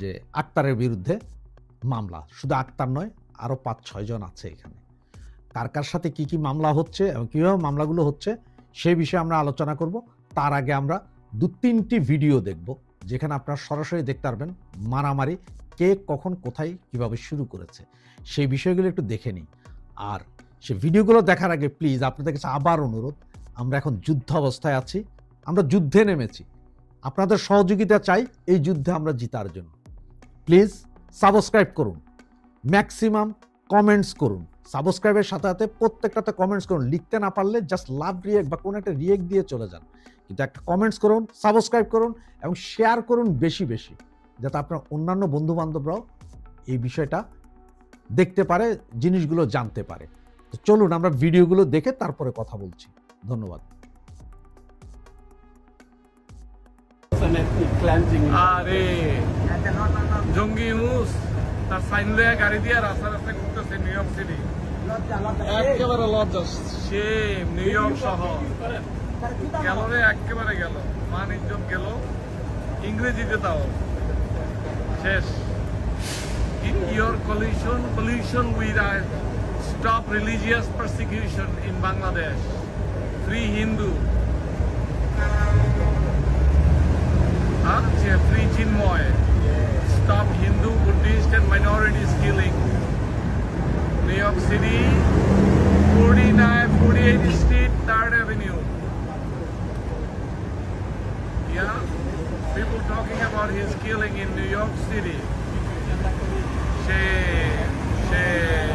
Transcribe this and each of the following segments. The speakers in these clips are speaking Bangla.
যে আক্তারের বিরুদ্ধে মামলা, শুধু আক্তার নয়, আরও 5-6 জন আছে এখানে। কার কার সাথে কি কি মামলা হচ্ছে এবং কীভাবে মামলাগুলো হচ্ছে সেই বিষয়ে আমরা আলোচনা করব। তার আগে আমরা 2-3টি ভিডিও দেখব যেখানে আপনারা সরাসরি দেখতে পারবেন মারামারি কে কখন কোথায় কিভাবে শুরু করেছে, সেই বিষয়গুলো একটু দেখে নিই। আর সেই ভিডিওগুলো দেখার আগে প্লিজ আপনাদের কাছে আবার অনুরোধ, আমরা এখন যুদ্ধ অবস্থায় আছি, আমরা যুদ্ধে নেমেছি, আপনাদের সহযোগিতা চাই এই যুদ্ধে আমরা জিতার জন্য। প্লিজ সাবস্ক্রাইব করুন, ম্যাক্সিমাম কমেন্টস করুন, সাবস্ক্রাইবের সাথে সাথে প্রত্যেকটাতে কমেন্টস করুন। লিখতে না পারলে জাস্ট লাভ রিয়েক্ট বা কোনো একটা রিয়েক্ট দিয়ে চলে যান, কিন্তু একটা কমেন্টস করুন, সাবস্ক্রাইব করুন এবং শেয়ার করুন বেশি বেশি, যাতে আপনার অন্যান্য বন্ধুবান্ধবরাও এই বিষয়টা দেখতে পারে, জিনিসগুলো জানতে পারে। তো চলুন আমরা ভিডিওগুলো দেখে তারপরে কথা বলছি। ধন্যবাদ। আরে জঙ্গি ইউনুস তার সাইন লয়ে গাড়ি দিয়ে রাস্তা রাস্তায় ঘুরতেছে নিউ ইয়র্ক সিটি। একেবারে লজ্জা, সে নিউ ইয়র্ক শহর গেল রে, একেবারে গেল, মান ইজ্জত গেল, ইংরেজিতে তাও শেষ। In your coalition with stop religious persecution in Bangladesh, free Hindu, free Chinmoy, stop Hindu, Buddhist and minorities killing. New York City, 48th Street, 3rd Avenue. Yeah, people talking about his killing in New York City. Shame, shame.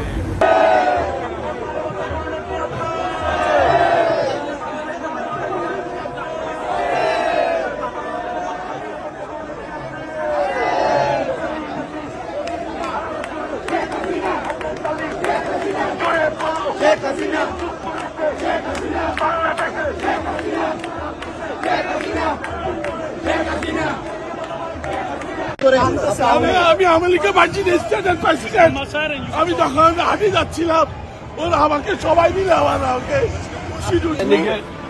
আমি আমেরিকা ভার্জিনিয়া স্টেটের প্রেসিডেন্ট। আমি তখন হাঁটি যাচ্ছিলাম, ওরা আমাকে সবাই মিলে আমাকে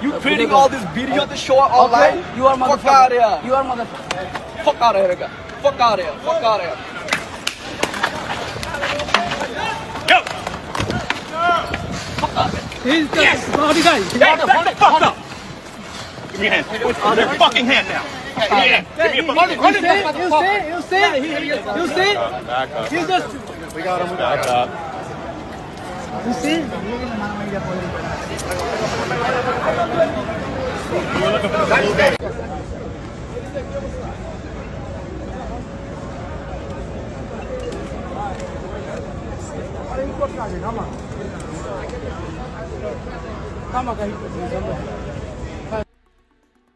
You creating all this video to show up online? You are motherfucker. Fuck out of here. You are motherfucker. Fuck out of here, nigga. Fuck out of here. Fuck out of here. Yo! Fuck out of here. He's the body guy. Hey, back the fuck up. Give me your hand. Put your fucking hand down. Give me a hand. Give me a fucking hand. You see? Back up. He's just... We got him. Back up. You see?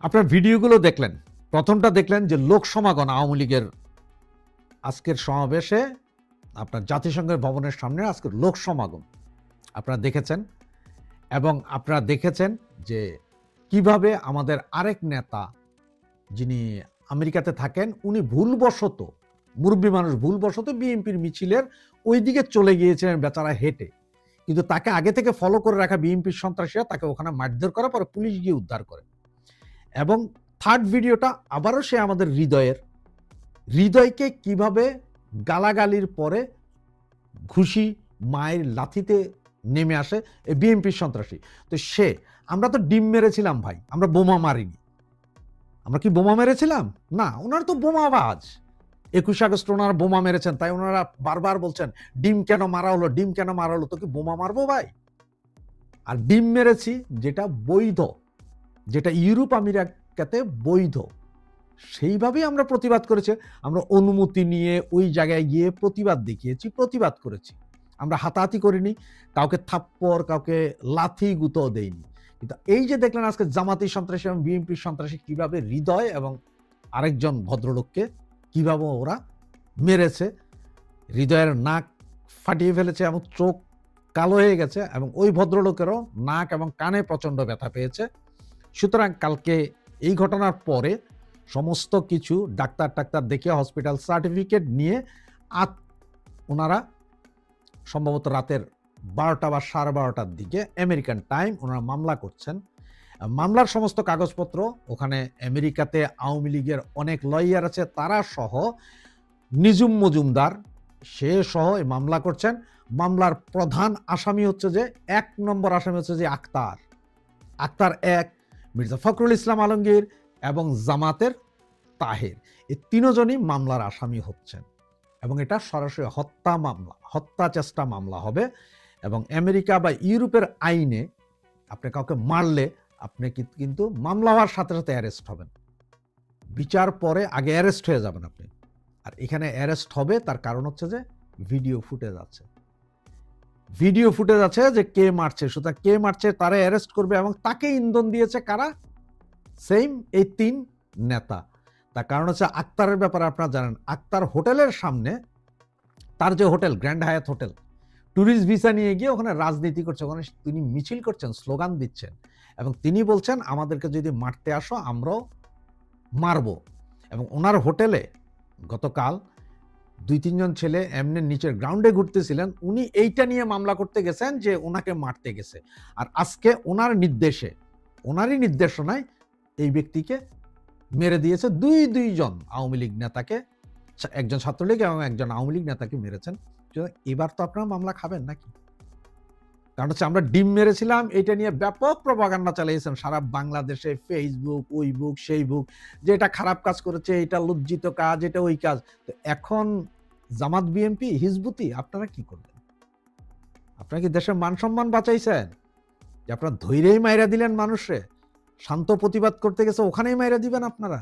আপনার ভিডিওগুলো দেখলেন, প্রথমটা দেখলেন যে লোক সমাগম আওয়ামী লীগের আজকের সমাবেশে, আপনার জাতিসংঘের ভবনের সামনে আজকের লোক সমাগম আপনারা দেখেছেন। এবং আপনারা দেখেছেন যে কিভাবে আমাদের আরেক নেতা যিনি আমেরিকাতে থাকেন, উনি ভুলবশত, মুরব্বী মানুষ, ভুলবশত বিএনপির মিছিলের ওই দিকে চলে গিয়েছিলেন বেচারা হেঁটে, কিন্তু তাকে আগে থেকে ফলো করে রাখা বিএনপির সন্ত্রাসীরা তাকে ওখানে মারধর করার পরে পুলিশ গিয়ে উদ্ধার করে। এবং থার্ড ভিডিওটা আবারও সে আমাদের হৃদয়কে কিভাবে গালাগালির পরে ঘুষি মায়ের লাথিতে নেমে আসে এই বিএনপির সন্ত্রাসী। তো আমরা তো ডিম মেরেছিলাম ভাই, আমরা বোমা মারিনি। আমরা কি বোমা মেরেছিলাম? না, ওনারা তো বোমাবাজ। 21 আগস্ট ওনারা বোমা মেরেছেন, তাই ওনারা বারবার বলছেন ডিম কেন মারা হলো, ডিম কেন মারা হলো। তো কি বোমা মারবো ভাই? আর ডিম মেরেছি যেটা বৈধ, যেটা ইউরোপ আমেরিকাতে বৈধ, সেইভাবেই আমরা প্রতিবাদ করেছি। আমরা অনুমতি নিয়ে ওই জায়গায় গিয়ে প্রতিবাদ দেখিয়েছি, প্রতিবাদ করেছি। আমরা হাতাহাতি করিনি, কাউকে থাপ্পড়, কাউকে লাথি গুঁতো দেইনি। কিন্তু এই যে দেখলেন আজকে জামাতি সন্ত্রাসী এবং বিএনপির সন্ত্রাসী কিভাবে হৃদয় এবং আরেকজন ভদ্রলোককে কিভাবে ওরা মেরেছে, হৃদয়ের নাক ফাটিয়ে ফেলেছে এবং চোখ কালো হয়ে গেছে, এবং ওই ভদ্রলোকেরও নাক এবং কানে প্রচণ্ড ব্যথা পেয়েছে। সুতরাং কালকে এই ঘটনার পরে সমস্ত কিছু ডাক্তার দেখে হসপিটাল সার্টিফিকেট নিয়ে ওনারা সম্ভবত রাতের 12টা বা 12:30টার দিকে আমেরিকান টাইম ওনারা মামলা করছেন। মামলার সমস্ত কাগজপত্র ওখানে আমেরিকাতে আওয়ামী লীগের অনেক লয়ার আছে, তারা সহ নিজুম মজুমদার, সে সহ এই মামলা করছেন। মামলার প্রধান আসামি হচ্ছে যে 1 নম্বর আসামি হচ্ছে যে আক্তার 1, মির্জা ফখরুল ইসলাম আলমগীর এবং জামাতের তাহের, এই তিনজনই মামলার আসামি হচ্ছেন। এবং এটা সরাসরি হত্যা মামলা, হত্যা চেষ্টা মামলা হবে। এবং আমেরিকা বা ইউরোপের আইনে আপনি কাউকে মারলে আপনি কিন্তু মামলা হওয়ার সাথে সাথে অ্যারেস্ট হবেন, বিচার পরে আগে অ্যারেস্ট হয়ে যাবেন আপনি। আর এখানে অ্যারেস্ট হবে তার কারণ হচ্ছে যে ভিডিও ফুটেজ আছে, ভিডিও ফুটেজ আছে যে কে মারছে, সুতরাং কে মারছে তারা অ্যারেস্ট করবে। এবং তাকে ইন্ধন দিয়েছে কারা? সেম এই 3 নেতা। তার কারণ হচ্ছে আক্তারের ব্যাপারে আপনারা জানেন, আক্তার হোটেলের সামনে, তার যে hotel grand Hyatt hotel, tourist visa নিয়ে গিয়ে ওখানে রাজনীতি করছে, ওখানে তিনি মিছিল করছেন, স্লোগান দিচ্ছেন এবং তিনি বলছেন আমাদেরকে যদি মারতে আসো আমরাও মারব। এবং ওনার হোটেলে গতকাল 2-3 জন ছেলে এমনি নিচের গ্রাউন্ডে ঘুরতেছিলেন, উনি এইটা নিয়ে মামলা করতে গেছেন যে ওনাকে মারতে গেছে। আর আজকে ওনার নির্দেশে, ওনারই নির্দেশনায় এই ব্যক্তিকে মেরে দিয়েছে। 2 জন আওয়ামী লীগ নেতাকে, একজন ছাত্রলীগ এবং একজন আওয়ামী লীগ নেতাকে মেরেছেন। এবার তো আপনারা মামলা খাবেন নাকি? কারণ হচ্ছে আমরা ডিম মেরেছিলাম এটা নিয়ে ব্যাপক প্রপাগান্ডা চালিয়েছেন সারা বাংলাদেশে, ফেসবুক, ওই বুক, সেই বুক, যে এটা খারাপ কাজ করেছে, এটা লজ্জিত কাজ, এটা ওই কাজ। তো এখন জামাত, বিএনপি, হিজবুতি আপনারা কি করবেন? আপনারা কি দেশের মান সম্মান বাঁচাইছেন? যে আপনারা ধৈর্যই মাইরা দিলেন মানুষে, শান্ত প্রতিবাদ করতে গেছে ওখানেই মাইরা দিবেন আপনারা?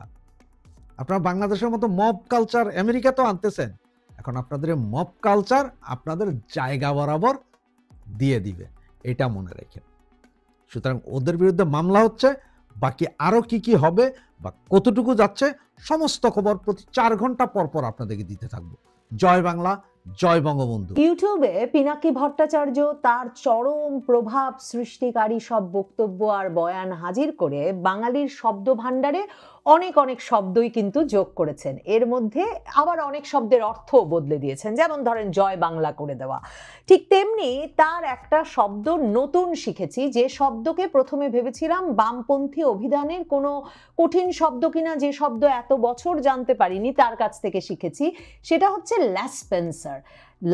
আপনারা বাংলাদেশের মতো মব কালচার আমেরিকা তো আনতেছেন, এখন আপনাদের মব কালচার আপনাদের জায়গা বরাবর দিয়ে দিবে, এটা মনে রাখেন। সুতরাং ওদের বিরুদ্ধে মামলা হচ্ছে, বাকি আরো কি কি হবে বা কতটুকু যাচ্ছে সমস্ত খবর প্রতি 4 ঘন্টা পর পর আপনাদেরকে দিতে থাকবো। জয় বাংলা, জয় বঙ্গবন্ধু। ইউটিউবে পিনাকি ভট্টাচার্য তার চরম প্রভাব সৃষ্টিকারী সব বক্তব্য আর বয়ান হাজির করে বাঙালির শব্দ ভাণ্ডারে অনেক অনেক শব্দই কিন্তু যোগ করেছেন। এর মধ্যে আবার অনেক শব্দের অর্থ বদলে দিয়েছেন, যেমন ধরেন জয় বাংলা করে দেওয়া। ঠিক তেমনি তার একটা শব্দ নতুন শিখেছি, যে শব্দকে প্রথমে ভেবেছিলাম বামপন্থী অভিধানের কোনো কঠিন শব্দ কিনা, যে শব্দ এত বছর জানতে পারিনি, তার কাছ থেকে শিখেছি। সেটা হচ্ছে ল্যাসপেন্সার।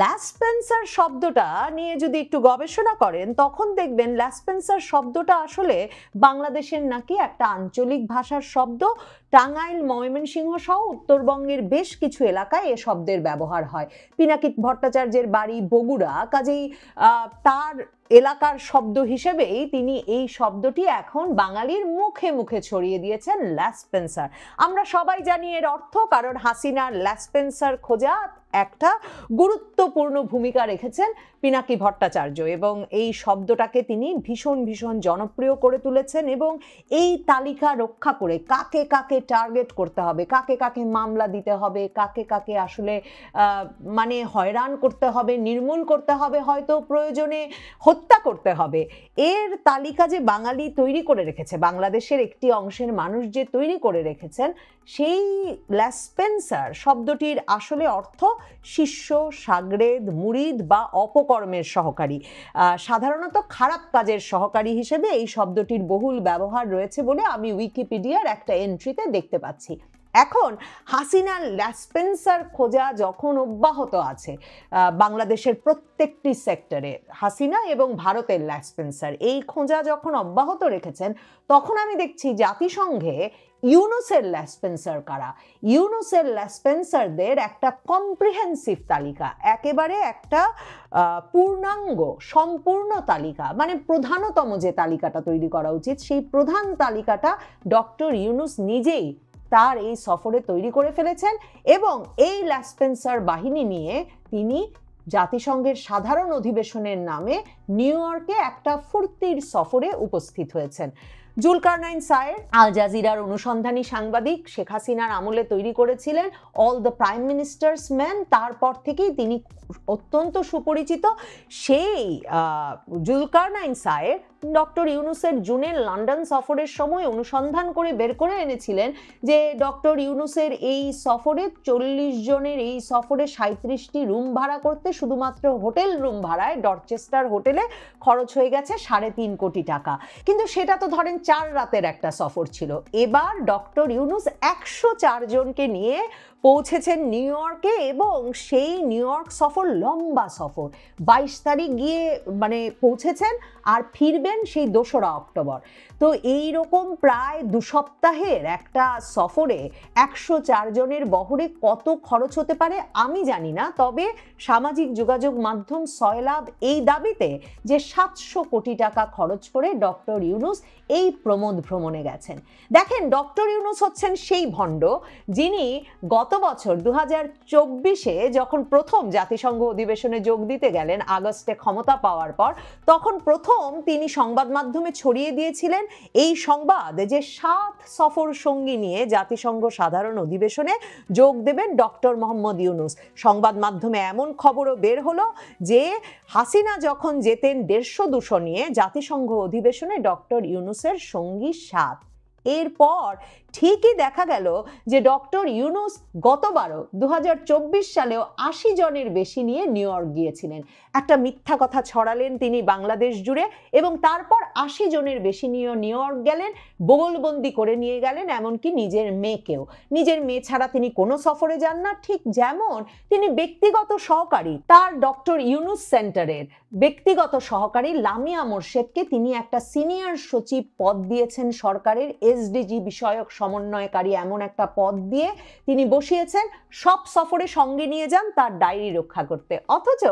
ল্যাসপেন্সার শব্দটা নিয়ে যদি একটু গবেষণা করেন তখন দেখবেন ল্যাসপেন্সার শব্দটা আসলে বাংলাদেশের নাকি একটা আঞ্চলিক ভাষার শব্দ। টাঙ্গাইল, ময়মনসিংহ সহ উত্তরবঙ্গের বেশ কিছু এলাকায় এ শব্দের ব্যবহার হয়। পিনাকি ভট্টাচার্যের বাড়ি বগুড়া, কাজেই তার এলাকার শব্দ হিসেবেই তিনি এই শব্দটি এখন বাঙালির মুখে মুখে ছড়িয়ে দিয়েছেন, ল্যাসপেন্সার। আমরা সবাই জানি এর অর্থ, কারণ হাসিনার ল্যাসপেন্সার খোঁজা একটা গুরুত্বপূর্ণ ভূমিকা রেখেছেন পিনাকি ভট্টাচার্য, এবং এই শব্দটাকে তিনি ভীষণ ভীষণ জনপ্রিয় করে তুলেছেন। এবং এই তালিকা রক্ষা করে কাকে কাকে টার্গেট করতে হবে, কাকে কাকে মামলা দিতে হবে, কাকে কাকে আসলে মানে হয়রান করতে হবে, নির্মূল করতে হবে, হয়তো প্রয়োজনে হত্যা করতে হবে, এর তালিকা যে বাঙালি তৈরি করে রেখেছে, বাংলাদেশের একটি অংশের মানুষ যে তৈরি করে রেখেছেন, সেই ল্যাসপেন্সার শব্দটির আসলে অর্থ শিষ্য, সাগরেদ, মুরিদ বা অপকর্মের সহকারী। সাধারণত খারাপ কাজের সহকারী হিসেবে এই শব্দটির বহুল ব্যবহার রয়েছে বলে আমি উইকিপিডিয়ার একটা এন্ট্রিতে দেখতে পাচ্ছি। এখন হাসিনার ল্যাসপেন্সার খোঁজা যখন অব্যাহত আছে বাংলাদেশের প্রত্যেকটি সেক্টরে, হাসিনা এবং ভারতের ল্যাসপেন্সার এই খোঁজা যখন অব্যাহত রেখেছেন, তখন আমি দেখছি জাতিসংঘে ইউনুসের ল্যাসপেন্সার কারা, ইউনুসের ল্যাসপেন্সারদের একটা কম্প্রিহেন্সিভ তালিকা, একেবারে একটা পূর্ণাঙ্গ সম্পূর্ণ তালিকা, মানে প্রধানতম যে তালিকাটা তৈরি করা উচিত, সেই প্রধান তালিকাটা ডক্টর ইউনুস নিজেই তার এই সফরে তৈরি করে ফেলেছেন। এবং এই ল্যাসপেন্সার বাহিনী নিয়ে তিনি জাতিসংঘের সাধারণ অধিবেশনের নামে নিউ ইয়র্কে একটা ফুর্তির সফরে উপস্থিত হয়েছেন। জুলকারনাইন সায়ের আল জাজিরার অনুসন্ধানী সাংবাদিক, শেখ হাসিনার আমলে তৈরি করেছিলেন all the prime ministers man, তারপর থেকেই তিনি অত্যন্ত সুপরিচিত। সেই জুলকারনাইন সায়ের ডক্টর ইউনুসের জুনের লন্ডন সফরের সময় অনুসন্ধান করে বের করে এনেছিলেন যে ডক্টর ইউনুসের এই সফরে 40 জনের এই সফরে 37টি রুম ভাড়া করতে শুধুমাত্র হোটেল রুম ভাড়ায় ডরচেস্টার হোটেলে খরচ হয়ে গেছে 3.5 কোটি টাকা। কিন্তু সেটা তো ধরেন 4 রাতের একটা সফর ছিল। এবার ডক্টর ইউনুস 104 জনকে নিয়ে পৌঁছেছেন নিউ ইয়র্কে এবং সেই নিউ ইয়র্ক সফর লম্বা সফর, 22 তারিখ গিয়ে মানে পৌঁছেছেন আর ফিরবেন সেই 2রা অক্টোবর। তো এই রকম প্রায় 2 সপ্তাহের একটা সফরে 104 জনের বহরে কত খরচ হতে পারে আমি জানি না, তবে সামাজিক যোগাযোগ মাধ্যম সয়লাভ এই দাবিতে যে 700 কোটি টাকা খরচ করে ডক্টর ইউনূস এই প্রমোদ ভ্রমণে গেছেন। দেখেন, ডক্টর ইউনূস হচ্ছেন সেই ভণ্ড যিনি গত বছর 2024-এ যখন প্রথম জাতিসংঘ অধিবেশনে যোগ দিতে গেলেন আগস্টে ক্ষমতা পাওয়ার পর, তখন প্রথম তিনি সংবাদ মাধ্যমে ছড়িয়ে দিয়েছিলেন এই সংবাদ যে 7 সফর সঙ্গী নিয়ে জাতিসংঘ সাধারণ অধিবেশনে যোগ দেবেন ডক্টর মোহাম্মদ ইউনূস। সংবাদ মাধ্যমে এমন খবরও বের হলো যে হাসিনা যখন যেতেন 150-200 নিয়ে, জাতিসংঘ অধিবেশনে ডক্টর ইউনূসের সঙ্গী 7। এরপর ঠিকই দেখা গেল যে ডক্টর ইউনূস গতবারও 2024 সালেও 80 জনের বেশি নিয়ে নিউ ইয়র্ক গিয়েছিলেন। একটা মিথ্যা কথা ছড়ালেন তিনি বাংলাদেশ জুড়ে এবং তারপর 80 জনের বেশি নিয়ে নিউ ইয়র্ক গেলেন, বগলবন্দি করে নিয়ে গেলেন এমনকি নিজের মেয়েকেও। নিজের মেয়ে ছাড়া তিনি কোনো সফরে যান না, ঠিক যেমন তিনি ব্যক্তিগত সহকারী তার ডক্টর ইউনূস সেন্টারের ব্যক্তিগত সহকারী লামিয়া মোর্শেদকে তিনি একটা সিনিয়র সচিব পদ দিয়েছেন সরকারের, এসডিজি বিষয়ক সমন্বয়কারী এমন একটা পদ দিয়ে তিনি বসিয়েছেন। সব সফরে সঙ্গে নিয়ে যান তার ডায়েরি রক্ষা করতে। অথচ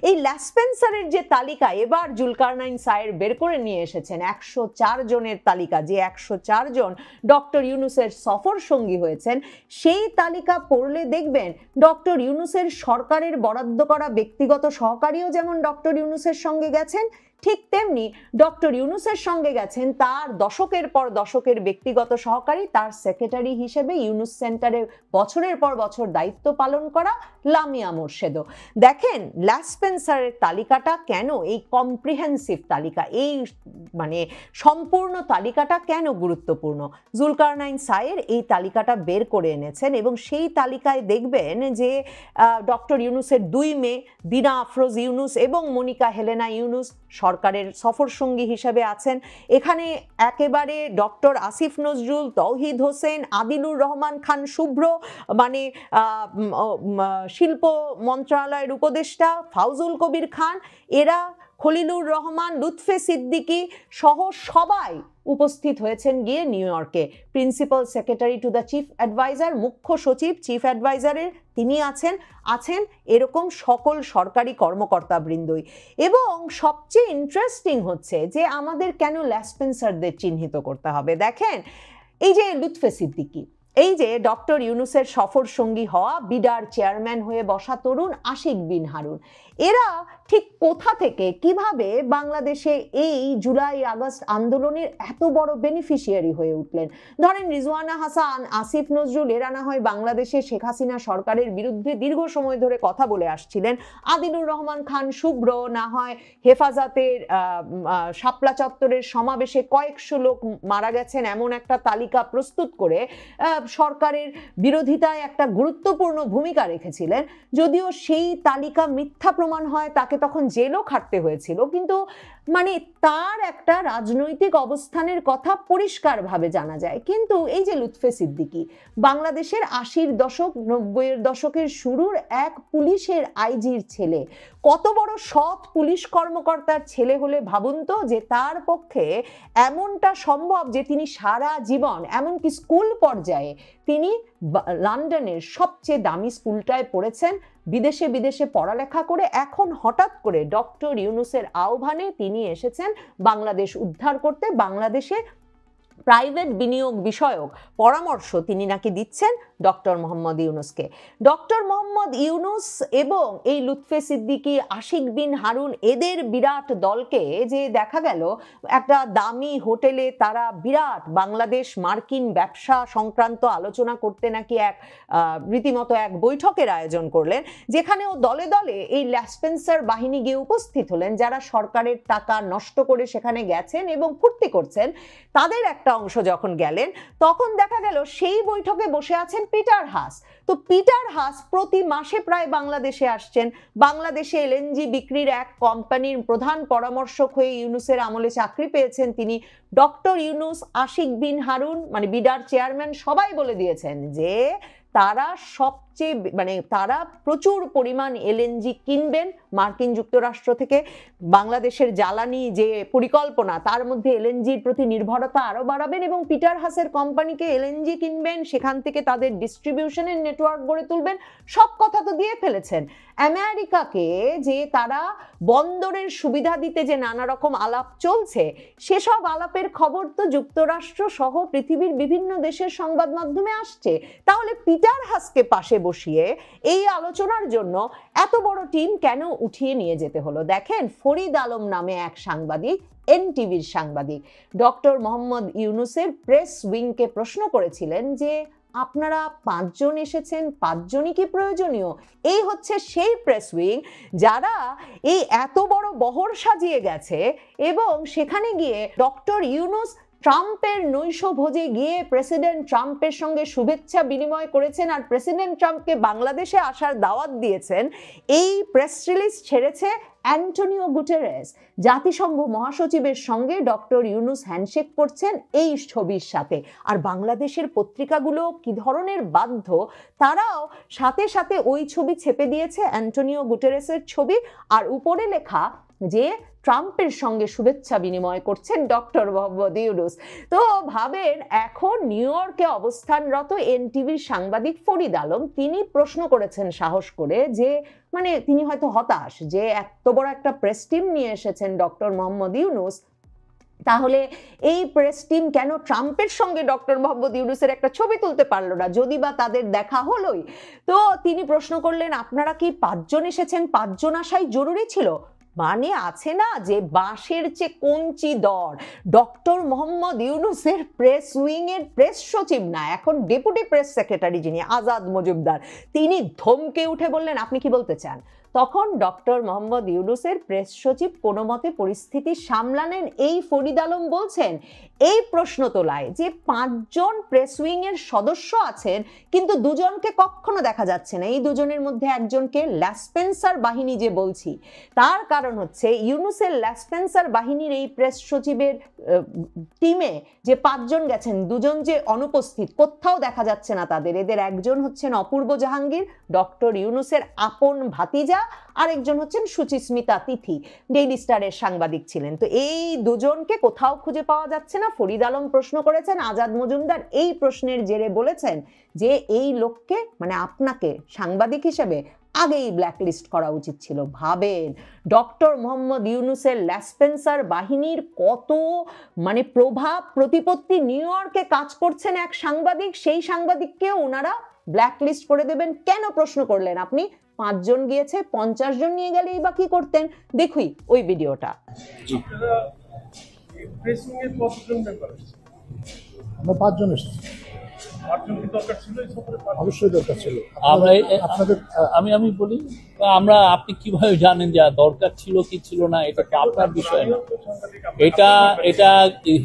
এই ল্যাসপেন্সারের যে তালিকা এবার জুলকারনাইন সায়ের বের করে নিয়ে এসেছেন 104 জনের তালিকা, যে 104 জন ডক্টর ইউনূসের সফর সঙ্গী হয়েছেন, সেই তালিকা পড়লে দেখবেন ডক্টর ইউনূসের সরকারের বরাদ্দ করা ব্যক্তিগত সহকারীও যেমন ডক্টর ইউনূসের সঙ্গে গেছেন, ঠিক তেমনি ডক্টর ইউনূসের সঙ্গে গেছেন তার দশকের পর দশকের ব্যক্তিগত সহকারী, তার সেক্রেটারি হিসেবে ইউনূস সেন্টারে বছরের পর বছর দায়িত্ব পালন করা লামিয়া মোর্শেদও। দেখেন, ল্যাসপেন্সারের তালিকাটা কেন, এই কম্প্রিহেন্সিভ তালিকা, এই মানে সম্পূর্ণ তালিকাটা কেন গুরুত্বপূর্ণ। জুলকারনাইন সায়ের এই তালিকাটা বের করে এনেছেন এবং সেই তালিকায় দেখবেন যে ডক্টর ইউনূসের 2 মেয়ে দিনা আফরোজ ইউনূস এবং মনিকা হেলেনা ইউনূস সরকারের সফর সঙ্গী হিসেবে আছেন। এখানে একেবারে ডক্টর আসিফ নজরুল, তৌহিদ হোসেন, আদিলুর রহমান খান শুভ্র মানে শিল্প মন্ত্রণালয়ের উপদেষ্টা, ফাউজুল কবির খান, এরা খলিলুর রহমান, লুৎফে সিদ্দিকী সহ সবাই উপস্থিত হয়েছেন গিয়ে নিউ ইয়র্কে। Principal secretary to the chief adviser, মুখ্য সচিব চিফ অ্যাডভাইজারের তিনি আছেন এরকম সকল সরকারি কর্মকর্তা বৃন্দই। এবং সবচেয়ে ইন্টারেস্টিং হচ্ছে যে আমাদের কেন ল্যাসপেন্সারদের চিহ্নিত করতে হবে। দেখেন, এই যে লুৎফে সিদ্দিকী, এই যে ডক্টর ইউনূসের সফর সঙ্গী হওয়া বিডার চেয়ারম্যান হয়ে বসা তরুণ আশিক বিন হারুন, এরা ঠিক কোথা থেকে কিভাবে বাংলাদেশে এই জুলাই আগস্ট আন্দোলনের এত বড় বেনিফিশিয়ারি হয়ে উঠলেন। ধরেন রিজওয়ানা হাসান, আসিফ নজরুল, এরা না হয় বাংলাদেশে শেখ হাসিনা সরকারের বিরুদ্ধে দীর্ঘ সময় ধরে কথা বলে আসছিলেন, আদিলুর রহমান খান শুভ্র না হয় হেফাজতের শাপলা চত্বরের সমাবেশে কয়েকশো লোক মারা গেছেন এমন একটা তালিকা প্রস্তুত করে সরকারের বিরোধিতায় একটা গুরুত্বপূর্ণ ভূমিকা রেখেছিলেন। যদিও সেই তালিকা মিথ্যা প্রমাণ হয়, তাকে তখন জেলও খাটতে হয়েছিল, কিন্তু মানে তার একটা রাজনৈতিক অবস্থানের কথা পরিষ্কারভাবে জানা যায়। কিন্তু এই যে লুৎফে সিদ্দিকী, বাংলাদেশের 80-র দশক 90-এর দশকের শুরুর এক পুলিশের আইজির ছেলে, কত বড় সৎ পুলিশ কর্মকর্তার ছেলে হলে ভাবুন তো যে তার পক্ষে এমনটা সম্ভব যে তিনি সারা জীবন এমনকি স্কুল পর্যায়ে তিনি লন্ডনের সবচেয়ে দামি স্কুলটায় পড়েছেন, বিদেশে বিদেশে পড়ালেখা করে এখন হঠাৎ করে ডক্টর ইউনূসের আহ্বানে তিনি এসেছেন বাংলাদেশ উদ্ধার করতে। বাংলাদেশে প্রাইভেট বিনিয়োগ বিষয়ক পরামর্শ তিনি নাকি দিচ্ছেন ডক্টর মোহাম্মদ ইউনূসকে। ডক্টর মোহাম্মদ ইউনূস এবং এই লুৎফে সিদ্দিকী, আশিক বিন হারুন, এদের বিরাট দলকে যে দেখা গেল একটা দামি হোটেলে তারা বিরাট বাংলাদেশ মার্কিন ব্যবসা সংক্রান্ত আলোচনা করতে নাকি রীতিমতো এক বৈঠকের আয়োজন করলেন, যেখানেও দলে দলে এই ল্যাসপেন্সার বাহিনী গিয়ে উপস্থিত হলেন, যারা সরকারের টাকা নষ্ট করে সেখানে গেছেন এবং ফুর্তি করছেন। তাদের একটা অংশ যখন গেলেন তখন দেখা গেল সেই বৈঠকে বসে আছেন পিটার হাস। তো পিটার হাস প্রতি মাসে প্রায় বাংলাদেশে আসছেন, বাংলাদেশে এলএনজি বিক্রির এক কোম্পানির প্রধান পরামর্শক হয়ে ইউনূসের আমলে চাকরি পেয়েছেন তিনি। ডক্টর ইউনূস, আশিক বিন হারুন মানে বিডার চেয়ারম্যান সবাই বলে দিয়েছেন যে তারা সবচেয়ে সবচেয়ে মানে তারা প্রচুর পরিমাণ এলএনজি কিনবেন মার্কিন যুক্তরাষ্ট্র থেকে। বাংলাদেশের জ্বালানি যে পরিকল্পনা তার মধ্যে এলএনজির প্রতি নির্ভরতা আরো বাড়াবেন এবং পিটার হাসের কোম্পানিকে এলএনজি কিনবেন, সেখান থেকে তাদের ডিস্ট্রিবিউশনের নেটওয়ার্ক গড়ে তুলবেন। সব কথা তো দিয়ে ফেলেছেন। আমেরিকাকে যে তারা বন্দরের সুবিধা দিতে যে নানা রকম আলাপ চলছে, সেসব আলাপের খবর তো যুক্তরাষ্ট্র সহ পৃথিবীর বিভিন্ন দেশের সংবাদ মাধ্যমে আসছে। তাহলে পিটার হাসকে পাশে বসিয়ে এই আলোচনার জন্য এত বড় টিম কেন উঠিয়ে নিয়ে যেতে হলো? দেখেন, ফরিদ আলম নামে এক সাংবাদিক, এনটিভির সাংবাদিক, ডক্টর মোহাম্মদ ইউনুসের প্রেস উইংকে প্রশ্ন করেছিলেন যে আপনারা 5 জন এসেছেন, 5 জনই কি প্রয়োজনীয়? এই হচ্ছে সেই প্রেস উইং যারা এই এত বড় বহর সাজিয়ে গেছে এবং সেখানে গিয়ে ডক্টর ইউনুস ট্রাম্পের নৈশভোজে গিয়ে প্রেসিডেন্ট ট্রাম্পের সঙ্গে শুভেচ্ছা বিনিময় করেছেন আর প্রেসিডেন্ট ট্রাম্পকে বাংলাদেশে আসার দাওয়াত দিয়েছেন। এই প্রেস রিলিজ ছেড়েছে অ্যান্টোনিও গুটেরেস। জাতিসংঘ মহাসচিবের সঙ্গে ডক্টর ইউনুস হ্যান্ডশেক করছেন এই ছবির সাথে। আর বাংলাদেশের পত্রিকাগুলো কি ধরনের বাধ্য, তারাও সাথে সাথে ওই ছবি ছেপে দিয়েছে, অ্যান্টোনিও গুটেরেসের ছবি, আর উপরে লেখা যে ট্রাম্পের সঙ্গে শুভেচ্ছা বিনিময় করছেন ডক্টর মোহাম্মদ ইউনুস। তো ভাবেন, এখন নিউ ইয়র্কে অবস্থানরত এনটিভির সাংবাদিক ফরিদ আলম তিনি প্রশ্ন করেছেন সাহস করে যে মানে তিনি হয়তো হতাশ যে এত বড় একটা প্রেস টিম নিয়ে এসেছেন ডক্টর মোহাম্মদ ইউনুস, তাহলে এই প্রেস টিম কেন ট্রাম্পের সঙ্গে ডক্টর মোহাম্মদ ইউনুসের একটা ছবি তুলতে পারলো না, যদি বা তাদের দেখা হলোই। তো তিনি প্রশ্ন করলেন আপনারা কি 5 জন এসেছেন, 5 জন আসাই জরুরি ছিল? মানে আছে না যে বাঁশের চেয়ে কঞ্চি দর। ডক্টর মোহাম্মদ ইউনুসের প্রেস উইং এর প্রেস সচিব না, এখন ডেপুটি প্রেস সেক্রেটারি যিনি আজাদ মজুমদার, তিনি ধমকে উঠে বললেন আপনি কি বলতে চান? তখন ডক্টর মোহাম্মদ ইউনুসের প্রেস সচিব কোনো মতে পরিস্থিতি সামলানেন। এই ফরিদ আলম বলছেন এই প্রশ্ন তোলায় যে 5 জন প্রেস উইং এর সদস্য আছেন কিন্তু 2 জনকে কখনো দেখা যাচ্ছে না। এই 2 জনের মধ্যে একজনকে ল্যাসপেন্সার বাহিনী যে বলছি, তার কারণ হচ্ছে ইউনুসের ল্যাসপেন্সার বাহিনীর এই প্রেস সচিবের টিমে যে 5 জন গেছেন, 2 জন যে অনুপস্থিত, কোথাও দেখা যাচ্ছে না তাদের। এদের একজন হচ্ছেন অপূর্ব জাহাঙ্গীর, ডক্টর ইউনুসের আপন ভাতিজা, আরেকজন হচ্ছেন সুচিস্মিতা তিথি, ডেইলি স্টারের সাংবাদিক ছিলেন। তো এই 2 জনকে কোথাও খুঁজে পাওয়া যাচ্ছে না। ফরিদ আলম প্রশ্ন করেছেন, আজাদ মজুমদার এই প্রশ্নের জেরে বলেছেন যে এই লোককে মানে আপনাকে সাংবাদিক হিসেবে আগেই ব্ল্যাকলিস্ট করা উচিত ছিল। ভাবেন, ডক্টর মোহাম্মদ ইউনুসের ল্যাসপেন্সার বাহিনীর কত মানে প্রভাব প্রতিপত্তি, নিউ ইয়র্কে কাজ করছেন এক সাংবাদিক, সেই সাংবাদিককেও ওনারা ব্ল্যাকলিস্ট করে দেবেন কেন? প্রশ্ন করলেন আপনি। 5 জন গিয়েছে, 50 জন নিয়ে গেলেই বা কি করতেন? দেখুই ওই ভিডিওটা। আমরা 5 জন এসেছি, অবশ্যই দরকার ছিল। আমি বলি, আপনি কিভাবে জানেন যে দরকার ছিল কি ছিল না? এটা তো আপনার বিষয় না। এটা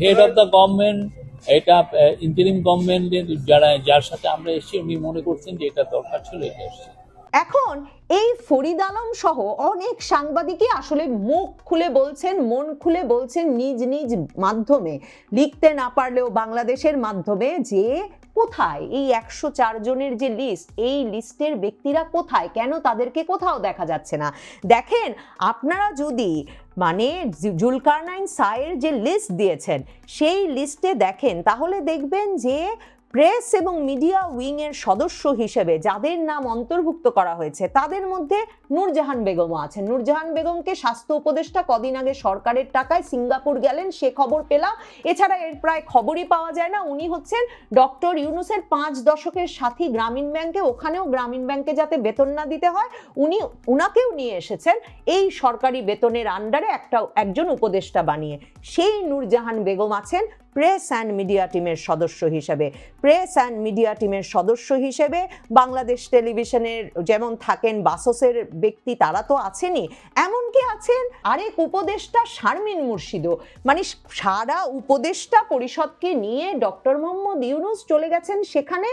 হেড অফ দ্য গভর্নমেন্ট, এটা ইন্টারিম গভর্নমেন্টের যার সাথে আমরা এসেছি উনি মনে করছেন যে এটা দরকার ছিল, এটা এসেছে। এখন এই ফরিদ আলম সহ অনেক সাংবাদিকই আসলে মুখ খুলে বলছেন, মন খুলে বলছেন নিজ নিজ মাধ্যমে, লিখতে না পারলেও বাংলাদেশের মাধ্যমে, যে কোথায় এই 104 জনের যে লিস্ট, এই লিস্টের ব্যক্তিরা কোথায়, কেন তাদেরকে কোথাও দেখা যাচ্ছে না? দেখেন, আপনারা যদি মানে জুলকারনাইন সায়ের যে লিস্ট দিয়েছেন সেই লিস্টে দেখেন, তাহলে দেখবেন যে প্রেস এবং মিডিয়া উইং এর সদস্য হিসেবে যাদের নাম অন্তর্ভুক্ত করা হয়েছে তাদের মধ্যে নূরজাহান বেগমও আছেন। নূরজাহান বেগমকে স্বাস্থ্য উপদেষ্টা কদিন আগে সরকারের টাকায় সিঙ্গাপুর গেলেন, সে খবর পেলাম। এছাড়া এর প্রায় খবরই পাওয়া যায় না। উনি হচ্ছেন ডক্টর ইউনুসের 5 দশকের সাথী গ্রামীণ ব্যাংকে, ওখানেও গ্রামীণ ব্যাংকে যাতে বেতন না দিতে হয় উনাকেও নিয়ে এসেছেন এই সরকারি বেতনের আন্ডারে একজন উপদেষ্টা বানিয়ে। সেই নূরজাহান বেগম আছেন প্রেস অ্যান্ড মিডিয়া টিমের সদস্য হিসেবে। প্রেস অ্যান্ড মিডিয়া টিমের সদস্য হিসেবে বাংলাদেশ টেলিভিশনের যেমন থাকেন বাসসের ব্যক্তি, তারা তো আছেনই, এমনকি আছেন আরেক উপদেষ্টা শারমিন মুর্শিদও। মানে সারা উপদেষ্টা পরিষদকে নিয়ে ডক্টর মোহাম্মদ ইউনুস চলে গেছেন সেখানে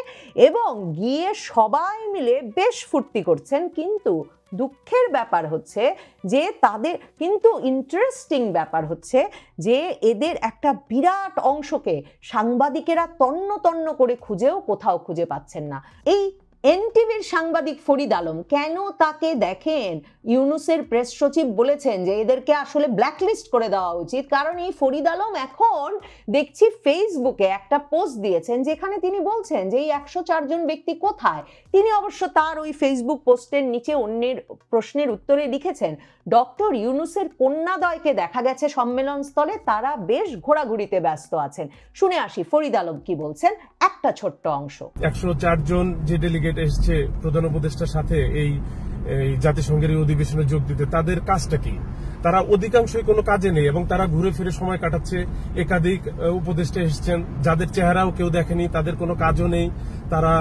এবং গিয়ে সবাই মিলে বেশ ফুর্তি করছেন। কিন্তু দুঃখের ব্যাপার হচ্ছে যে তাদের, কিন্তু ইন্টারেস্টিং ব্যাপার হচ্ছে যে এদের একটা বিরাট অংশকে সাংবাদিকেরা তন্ন তন্ন করে খুঁজেও কোথাও খুঁজে পাচ্ছেন না। এই এনটিভির সাংবাদিক ফরিদ আলম কেন তাকে দেখেন ইউনূসের প্রেস সচিব বলেছেন যে এদেরকে আসলে ব্ল্যাকলিস্ট করে দেওয়া উচিত, কারণ এই ফরিদ আলম এখন দেখছি ফেসবুকে একটা পোস্ট দিয়েছেন যেখানে তিনি বলছেন যে এই 104 জন ব্যক্তি কোথায়। তিনি অবশ্য তার ওই ফেসবুক পোস্টের নিচে অন্যের প্রশ্নের উত্তরে লিখেছেন ডক্টর ইউনূসের কন্যাদ্বয়কে দেখা গেছে সম্মেলন স্থলে, তারা বেশ ঘোরাঘুরিতে ব্যস্ত আছেন। শুনে আসি ফরিদ আলম কি বলছেন, একটা ছোট্ট অংশ। 104 জন যে ডেলিগেট এসছে প্রধান উপদেষ্টার সাথে এই জাতিসংঘের এই অধিবেশনে যোগ দিতে, তাদের কাজটা কি? তারা অধিকাংশই কোনো কাজে নেই এবং তারা ঘুরে ফিরে সময় কাটাচ্ছে। একাধিক উপদেষ্টা এসেছেন যাদের চেহারাও কেউ দেখেনি, তাদের কোনো কাজও নেই, তারা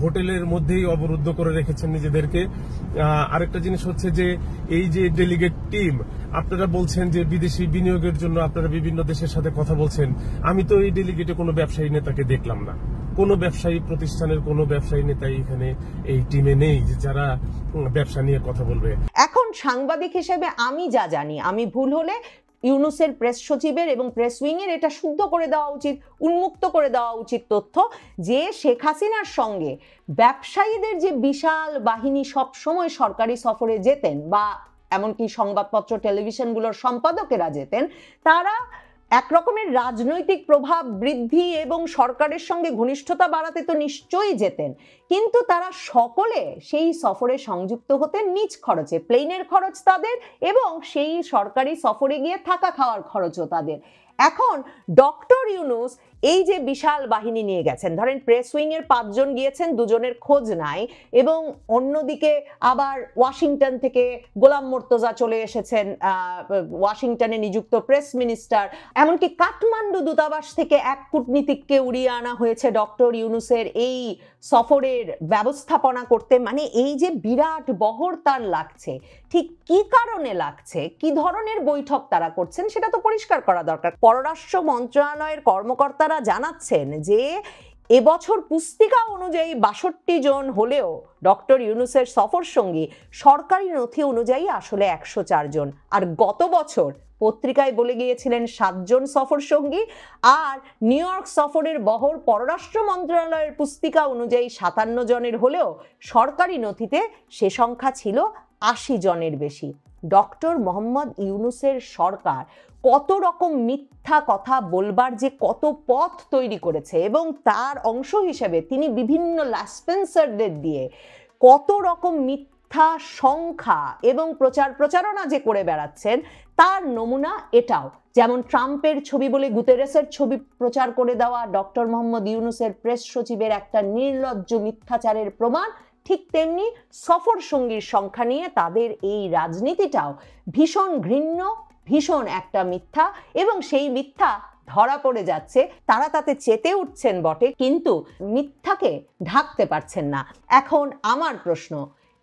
হোটেলের মধ্যেই অবরুদ্ধ করে রেখেছেন নিজেদেরকে। আরেকটা জিনিস হচ্ছে যে এই যে ডেলিগেট টিম, আপনারা বলছেন যে বিদেশি বিনিয়োগের জন্য আপনারা বিভিন্ন দেশের সাথে কথা বলছেন। আমি তো এই ডেলিগেটে কোনো ব্যবসায়ী নেতাকে দেখলাম না, কোনো ব্যবসায়ী প্রতিষ্ঠানের কোনো ব্যবসায়ী নেতাই এখানে এই টিমে নেই যে যারা ব্যবসা নিয়ে কথা বলবে। এখন সাংবাদিক হিসেবে আমি যা জানি, আমি ভুল হলে ইউনূসের প্রেস সচিবের এবং প্রেস উইং এর এটা শুদ্ধ করে দেওয়া উচিত, উন্মুক্ত করে দেওয়া উচিত তথ্য যে শেখ হাসিনার সঙ্গে ব্যবসায়ীদের যে বিশাল বাহিনী সব সময় সরকারি সফরে যেতেন বা এমনকি সংবাদপত্র টেলিভিশনগুলোর সম্পাদকেরা যেতেন, তারা একরকমের রাজনৈতিক প্রভাব বৃদ্ধি এবং সরকারের সঙ্গে ঘনিষ্ঠতা বাড়াতে তো নিশ্চয়ই যেতেন, কিন্তু তারা সকলে সেই সফরে সংযুক্ত হতেন নিজ খরচে। প্লেনের খরচ তাদের এবং সেই সরকারি সফরে গিয়ে থাকা খাওয়ার খরচও তাদের। এখন ডক্টর ইউনূস এই যে বিশাল বাহিনী নিয়ে গেছেন, ধরেন প্রেস উইং এর 5 জন গিয়েছেন, 2 জনের খোঁজ নাই, এবং অন্যদিকে আবার ওয়াশিংটন থেকে গোলাম মুর্তজা চলে এসেছেন, ওয়াশিংটনে নিযুক্ত প্রেস মিনিস্টার, এমনকি কাঠমান্ডু দূতাবাস থেকে এক কূটনীতিককে উড়িয়ে আনা হয়েছে ডক্টর ইউনূসের এই সফরের ব্যবস্থাপনা করতে। মানে এই যে বিরাট বহর তার লাগছে, ঠিক কি কারণে লাগছে, কি ধরনের বৈঠক তারা করছেন সেটা তো পরিষ্কার করা দরকার। পররাষ্ট্র মন্ত্রণালয়ের কর্মকর্তারা জানাচ্ছেন যে এবছর পুস্তিকা অনুযায়ী 62 জন হলেও ডক্টর ইউনূসের সফর সঙ্গী সরকারি নথি অনুযায়ী আসলে 104 জন। আর গত বছর পত্রিকায় বলে গিয়েছিলেন 7 জন সফর সঙ্গী, আর নিউ ইয়র্ক সফরের বহর পররাষ্ট্র মন্ত্রণালয়ের পুস্তিকা অনুযায়ী 57 জনের হলেও সরকারি নথিতে সে সংখ্যা ছিল 80 জনের বেশি। ডক্টর মোহাম্মদ ইউনূসের সরকার কত রকম মিথ্যা কথা বলবার যে কত পথ তৈরি করেছে, এবং তার অংশ হিসেবে তিনি বিভিন্ন লাসপেন্সারদের দিয়ে কত রকম মিথ্যা সংখ্যা এবং প্রচারণা যে করে বেড়াচ্ছেন, তার নমুনা এটাও। যেমন ট্রাম্পের ছবি বলে গুতেরেসের ছবি প্রচার করে দেওয়া ডক্টর মোহাম্মদ ইউনূসের প্রেস সচিবের একটা নির্লজ্জ মিথ্যাচারের প্রমাণ, ঠিক তেমনি সফর সঙ্গীর সংখ্যা নিয়ে তাদের এই রাজনীতিটাও ভীষণ ঘৃণ্য, ভীষণ একটা মিথ্যা, এবং সেই মিথ্যা ধরা পড়ে যাচ্ছে। তারা তাতে চেতে উঠছেন বটে, কিন্তু মিথ্যাকে ঢাকতে পারছেন না। এখন আমার প্রশ্ন,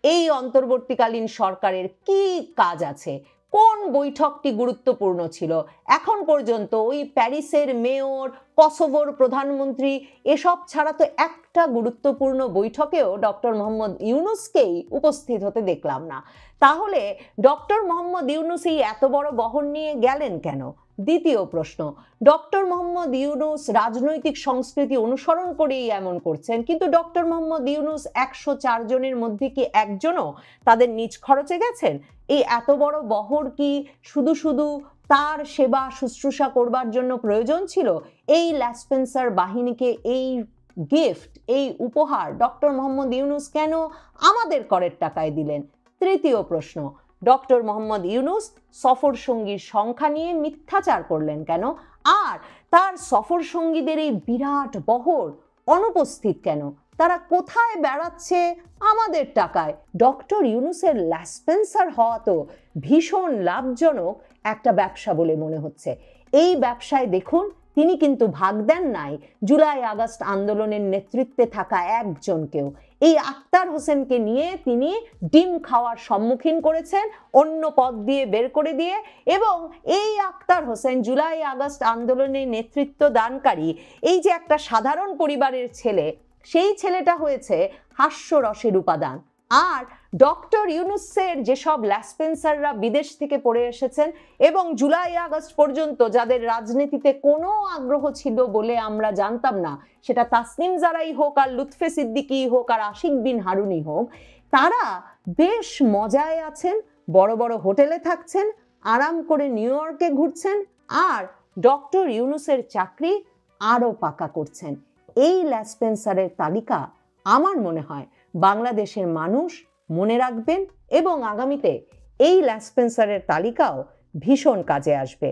এই অন্তর্বর্তীকালীন সরকারের কি কাজ আছে? কোন বৈঠকটি গুরুত্বপূর্ণ ছিল? এখন পর্যন্ত ওই প্যারিসের মেয়র, কসোভোর প্রধানমন্ত্রী, এসব ছাড়া তো একটা গুরুত্বপূর্ণ বৈঠকেও ডক্টর মোহাম্মদ ইউনূসকেই উপস্থিত হতে দেখলাম না। তাহলে ডক্টর মোহাম্মদ ইউনূস এই এত বড় বহর নিয়ে গেলেন কেন? দ্বিতীয় প্রশ্ন, ডক্টর মোহাম্মদ ইউনূস রাজনৈতিক সংস্কৃতি অনুসরণ করেই এমন করছেন, কিন্তু ডক্টর মোহাম্মদ ইউনূস 104 জনের মধ্যে কি একজনও তাদের নিজ খরচে গেছেন? এই এত বড় বহর কি শুধু শুধু তার সেবা শুশ্রূষা করবার জন্য প্রয়োজন ছিল? এই লাসপেন্সার বাহিনীকে এই গিফট, এই উপহার ডক্টর মোহাম্মদ ইউনূস কেন আমাদের করের টাকায় দিলেন? তৃতীয় প্রশ্ন, ডক্টর মোহাম্মদ ইউনূস সফর সঙ্গীর সংখ্যা নিয়ে মিথ্যাচার করলেন কেন? আর তার সফর সঙ্গীদের এই বিরাট বহর অনুপস্থিত কেন? তারা কোথায় বেড়াচ্ছে আমাদের টাকায়? ডক্টর ইউনূসের লাসপেন্সার হওয়া তো ভীষণ লাভজনক একটা ব্যবসা বলে মনে হচ্ছে। এই ব্যবসায় দেখুন তিনি কিন্তু ভাগ দেন নাই জুলাই আগস্ট আন্দোলনের নেতৃত্বে থাকা একজনকেও। এই আক্তার হোসেনকে নিয়ে তিনি ডিম খাওয়ার সম্মুখীন করেছেন অন্য পথ দিয়ে বের করে দিয়ে, এবং এই আক্তার হোসেন জুলাই আগস্ট আন্দোলনের নেতৃত্ব দানকারী এই যে একটা সাধারণ পরিবারের ছেলে, সেই ছেলেটা হয়েছে হাস্যরসের উপাদান। আর ডক্টর ইউনূসের যেসব ল্যাসপেন্সাররা বিদেশ থেকে পড়ে এসেছেন এবং জুলাই আগস্ট পর্যন্ত যাদের রাজনীতিতে কোনো আগ্রহ ছিল বলে আমরা জানতাম না, সেটা তাসনিম জারাই হোক আর লুৎফে সিদ্দিকী হোক আর আশিক বিন হারুনি হোক, তারা বেশ মজায় আছেন, বড় বড় হোটেলে থাকছেন, আরাম করে নিউ ইয়র্কে ঘুরছেন আর ডক্টর ইউনূসের চাকরি আরো পাকা করছেন। এই ল্যাসপেন্সারের তালিকা আমার মনে হয় বাংলাদেশের মানুষ মনে রাখবেন এবং আগামীতে এই ল্যাসপেন্সারের তালিকাও ভীষণ কাজে আসবে।